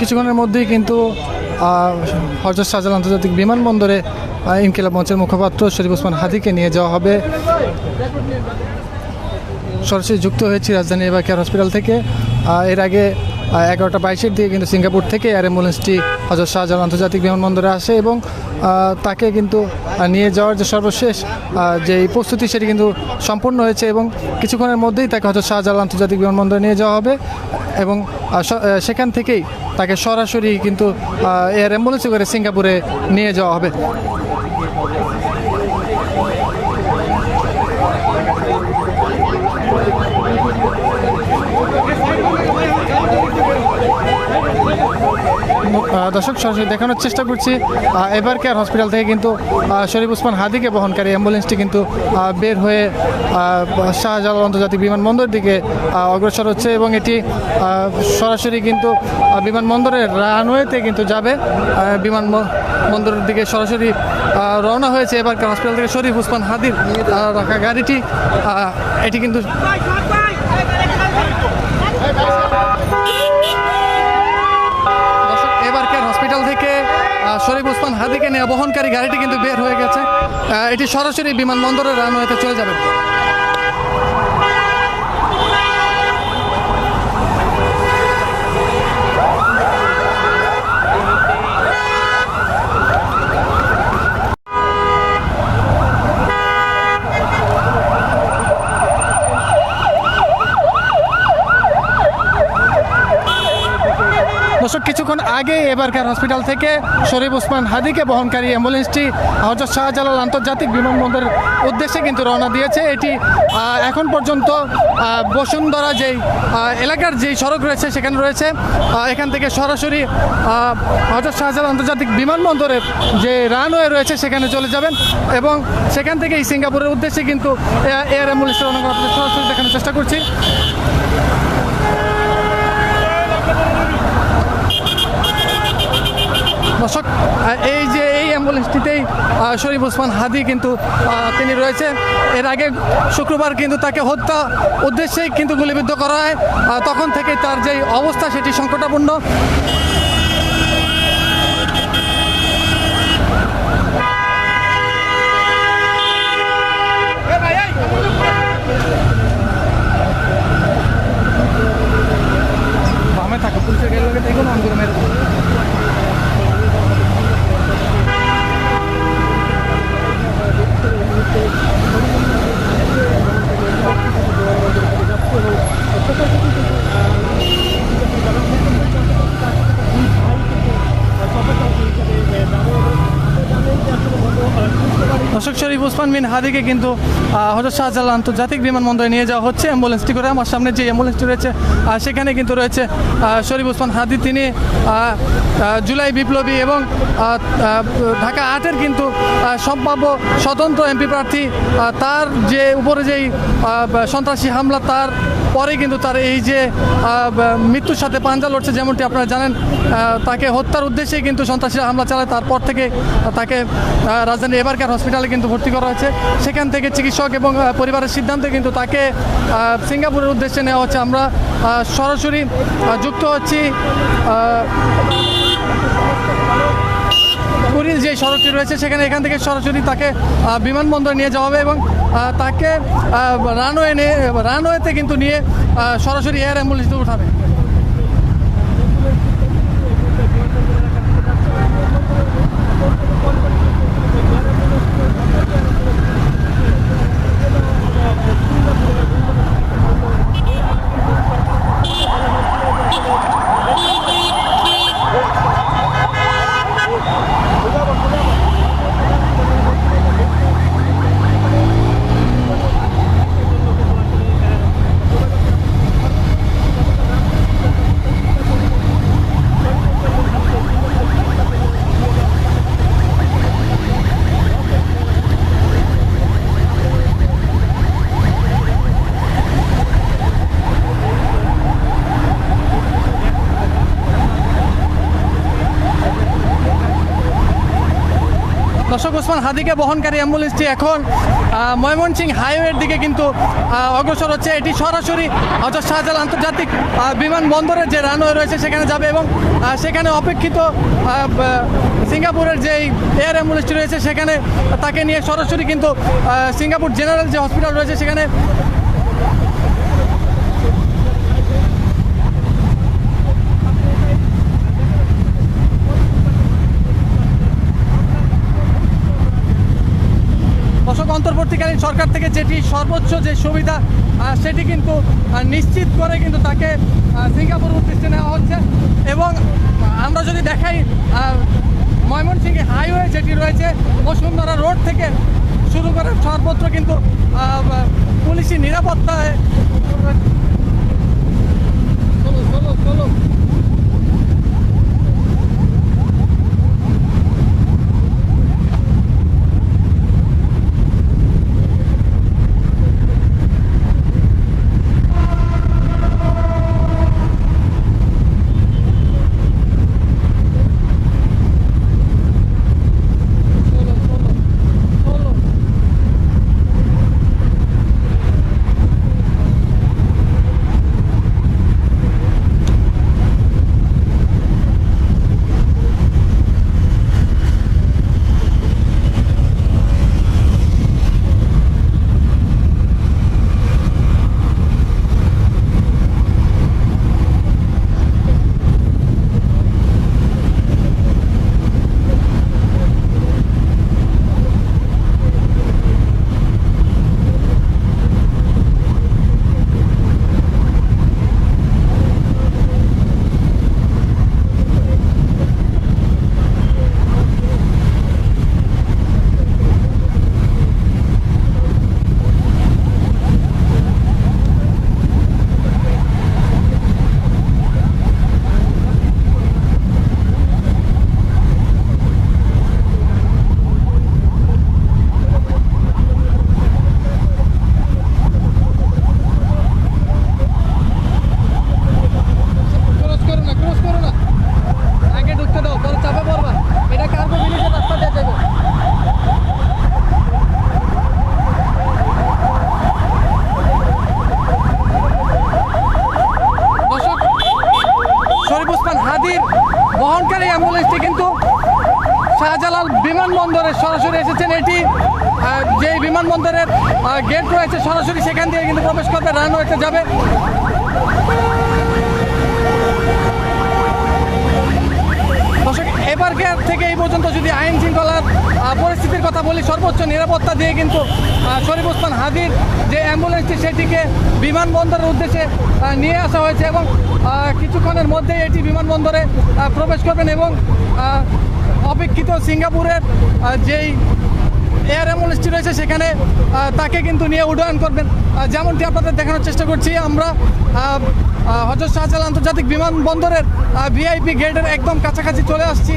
কিছুক্ষণের মধ্যেই কিন্তু হযরত শাহজালাল আন্তর্জাতিক বিমানবন্দরে ইনকিলাব মঞ্চের মুখপাত্র শরীফ ওসমান হাদিকে নিয়ে যাওয়া হবে। সরাসরি যুক্ত হয়েছি রাজধানী এবার কেয়ার হসপিটাল থেকে। এর আগে 11টা 22-এর দিকে কিন্তু সিঙ্গাপুর থেকে এয়ার অ্যাম্বুলেন্সটি হযরত শাহজালাল আন্তর্জাতিক বিমানবন্দরে আসে এবং তাকে কিন্তু নিয়ে যাওয়ার যে সর্বশেষ যে প্রস্তুতি সেটি কিন্তু সম্পূর্ণ হয়েছে এবং কিছুক্ষণের মধ্যেই তাকে হযরত শাহজালাল আন্তর্জাতিক বিমানবন্দরে নিয়ে যাওয়া হবে এবং সেখান থেকেই তাকে সরাসরি কিন্তু এয়ার অ্যাম্বুলেন্সে করে সিঙ্গাপুরে নিয়ে যাওয়া হবে। দর্শক সরাসরি দেখানোর চেষ্টা করছি এবার কেয়ার হসপিটাল থেকে কিন্তু শরীফ ওসমান হাদিকে বহনকারী অ্যাম্বুলেন্সটি কিন্তু বের হয়ে শাহজালাল আন্তর্জাতিক বিমানবন্দরের দিকে অগ্রসর হচ্ছে এবং এটি সরাসরি কিন্তু বিমানবন্দরের রানওয়েতে কিন্তু যাবে। বিমানবন্দরের দিকে সরাসরি রওনা হয়েছে এবার কেয়ার হসপিটাল থেকে শরীফ ওসমান হাদির রাখা গাড়িটি। এটি কিন্তু এবার কেয়ার হসপিটাল থেকে শরীফ ওসমান হাদিকে নিয়ে বহনকারী গাড়িটি কিন্তু বের হয়ে গেছে। এটি সরাসরি বিমানবন্দরের রানওয়েতে চলে যাবে। দর্শক কিছুক্ষণ আগে এবার কেয়ার হসপিটাল থেকে শরীফ ওসমান হাদিকে বহনকারী অ্যাম্বুলেন্সটি হযরত শাহজালাল আন্তর্জাতিক বিমানবন্দরের উদ্দেশ্যে কিন্তু রওনা দিয়েছে। এটি এখন পর্যন্ত বসুন্ধরা যেই এলাকার যেই সড়ক রয়েছে সেখানে রয়েছে। এখান থেকে সরাসরি হযরত শাহজালাল আন্তর্জাতিক বিমানবন্দরের যে রানওয়ে রয়েছে সেখানে চলে যাবেন এবং সেখান থেকেই সিঙ্গাপুরের উদ্দেশ্যে কিন্তু এয়ার অ্যাম্বুলেন্সের রওনা করা সরাসরি দেখানোর চেষ্টা করছি। দর্শক এই যে এই অ্যাম্বুলেন্সটিতেই শরীফ ওসমান হাদি কিন্তু তিনি রয়েছে। এর আগে শুক্রবার কিন্তু তাকে হত্যা উদ্দেশ্যেই কিন্তু গুলিবিদ্ধ করা হয়। তখন থেকে তার যে অবস্থা সেটি সংকটাপন্ন। বামে থাকো পুলিশের গাড়ির লোকে দেখুন অঙ্গুর মেরে দর্শক শরীফ ওসমান বিন হাদিকে কিন্তু হযরত শাহজালাল আন্তর্জাতিক বিমানবন্দরে নিয়ে যাওয়া হচ্ছে অ্যাম্বুলেন্সটি করে। আমার সামনে যে অ্যাম্বুলেন্সটি রয়েছে সেখানে কিন্তু রয়েছে শরীফ ওসমান হাদি। তিনি জুলাই বিপ্লবী এবং ঢাকা 8-এর কিন্তু সম্ভাব্য স্বতন্ত্র এমপি প্রার্থী। তার যে উপরে যেই সন্ত্রাসী হামলা তার পরে কিন্তু তার এই যে মৃত্যুর সাথে পাঞ্জা লড়ছে, যেমনটি আপনারা জানেন, তাকে হত্যার উদ্দেশ্যেই কিন্তু সন্ত্রাসীরা হামলা চালায়। তারপর থেকে তাকে রাজধানী এবার কেয়ার হসপিটালে কিন্তু ভর্তি করা হয়েছে। সেখান থেকে চিকিৎসক এবং পরিবারের সিদ্ধান্তে কিন্তু তাকে সিঙ্গাপুরের উদ্দেশ্যে নেওয়া হচ্ছে। আমরা সরাসরি যুক্ত হচ্ছি কুড়িল যে সড়কটি রয়েছে সেখানে। এখান থেকে সরাসরি তাকে বিমানবন্দরে নিয়ে যাওয়া হবে এবং তাকে রানওয়েতে কিন্তু নিয়ে সরাসরি এয়ার অ্যাম্বুলেন্সে উঠাবে। দর্শক, ওসমান হাদিকে বহনকারী অ্যাম্বুলেন্সটি এখন ময়মনসিংহ হাইওয়ের দিকে কিন্তু অগ্রসর হচ্ছে। এটি সরাসরি হযরত শাহজালাল আন্তর্জাতিক বিমানবন্দরের যে রানওয়ে রয়েছে সেখানে যাবে এবং সেখানে অপেক্ষিত সিঙ্গাপুরের যেই এয়ার অ্যাম্বুলেন্সটি রয়েছে সেখানে তাকে নিয়ে সরাসরি কিন্তু সিঙ্গাপুর জেনারেল যে হসপিটাল রয়েছে সেখানে অন্তর্বর্তীকালীন সরকার থেকে যেটি সর্বোচ্চ যে সুবিধা সেটি কিন্তু নিশ্চিত করে কিন্তু তাকে সিঙ্গাপুর উদ্দেশ্যে নেওয়া হচ্ছে। এবং আমরা যদি দেখাই ময়মনসিংহ হাইওয়ে যেটি রয়েছে বসুন্ধরা রোড থেকে শুরু করে সর্বত্র কিন্তু পুলিশি নিরাপত্তায় বহনকারী অ্যাম্বুলেন্সটি কিন্তু শাহজালাল বিমানবন্দরে সরাসরি এসেছেন। এটি যে বিমানবন্দরের গেট রয়েছে সরাসরি সেখান দিয়ে কিন্তু প্রবেশ করবে, রানওয়েতে যাবে। দর্শক, এবারকে থেকে এই পর্যন্ত যদি আইন শৃঙ্খলার পরিস্থিতির কথা বলি, সর্বোচ্চ নিরাপত্তা দিয়ে কিন্তু শরীফ ওসমান হাদির যে অ্যাম্বুলেন্সটি সেটিকে বিমানবন্দরের উদ্দেশ্যে নিয়ে আসা হয়েছে এবং কিছুক্ষণের মধ্যেই এটি বিমানবন্দরে প্রবেশ করবেন এবং অপেক্ষিত সিঙ্গাপুরের যেই এয়ার অ্যাম্বুলেন্সটি রয়েছে সেখানে তাকে কিন্তু নিয়ে উড্ডয়ন করবেন। যেমনটি আপনাদের দেখানোর চেষ্টা করছি, আমরা হযরত শাহজালাল আন্তর্জাতিক বিমানবন্দরের ভিআইপি গেটের একদম কাছাকাছি চলে আসছি।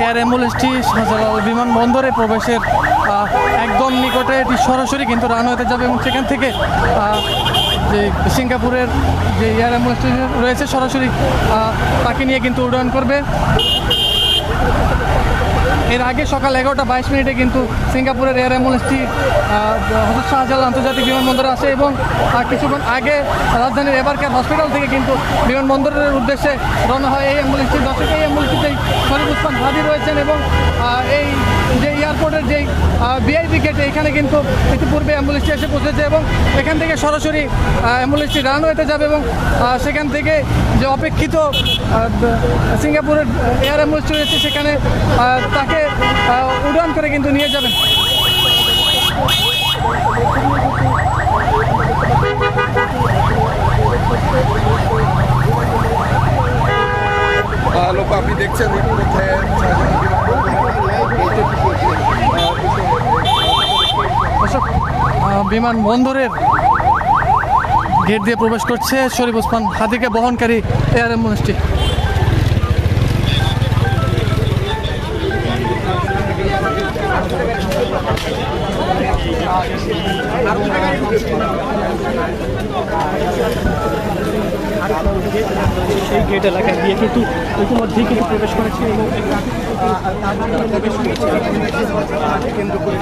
এয়ার অ্যাম্বুলেন্সটি শাহজালাল বিমানবন্দরে প্রবেশের একদম নিকটে এটি সরাসরি কিন্তু রানওয়েতে যাবে এবং সেখান থেকে যে সিঙ্গাপুরের যে এয়ার অ্যাম্বুলেন্সটি রয়েছে সরাসরি তাকে নিয়ে কিন্তু উড্ডয়ন করবে। এর আগে সকাল 11:22 কিন্তু সিঙ্গাপুরের এয়ার অ্যাম্বুলেন্সটি হযরত শাহজালাল আন্তর্জাতিক বিমানবন্দরে আসে এবং কিছুক্ষণ আগে রাজধানীর এবারকার হসপিটাল থেকে কিন্তু বিমানবন্দরের উদ্দেশ্যে রওনা হয় এই অ্যাম্বুলেন্সটি। দর্শক, এই অ্যাম্বুলেন্সটিতে শরীফ ওসমান হাদি রয়েছেন এবং এই যে এয়ারপোর্টের যেই ভিআইপি গেটে এখানে কিন্তু ইতিপূর্বে অ্যাম্বুলেন্সটি এসে পৌঁছেছে এবং এখান থেকে সরাসরি অ্যাম্বুলেন্সটি রানওয়েতে যাবে এবং সেখান থেকে যে অপেক্ষিত সিঙ্গাপুরের এয়ার অ্যাম্বুলেন্সটি রয়েছে সেখানে তাকে উড়ান করে কিন্তু নিয়ে যাবেন। লোক আপনি দেখছেন বিমানবন্দরের গেট দিয়ে প্রবেশ করছে শরীফ ওসমান হাদিকে বহনকারী এয়ার অ্যাম্বুলেন্সটি। সেই গেট এলাকা দিয়ে কিন্তু ইতিমধ্যেই কিন্তু প্রবেশ করেছে এবং কেন্দ্র করে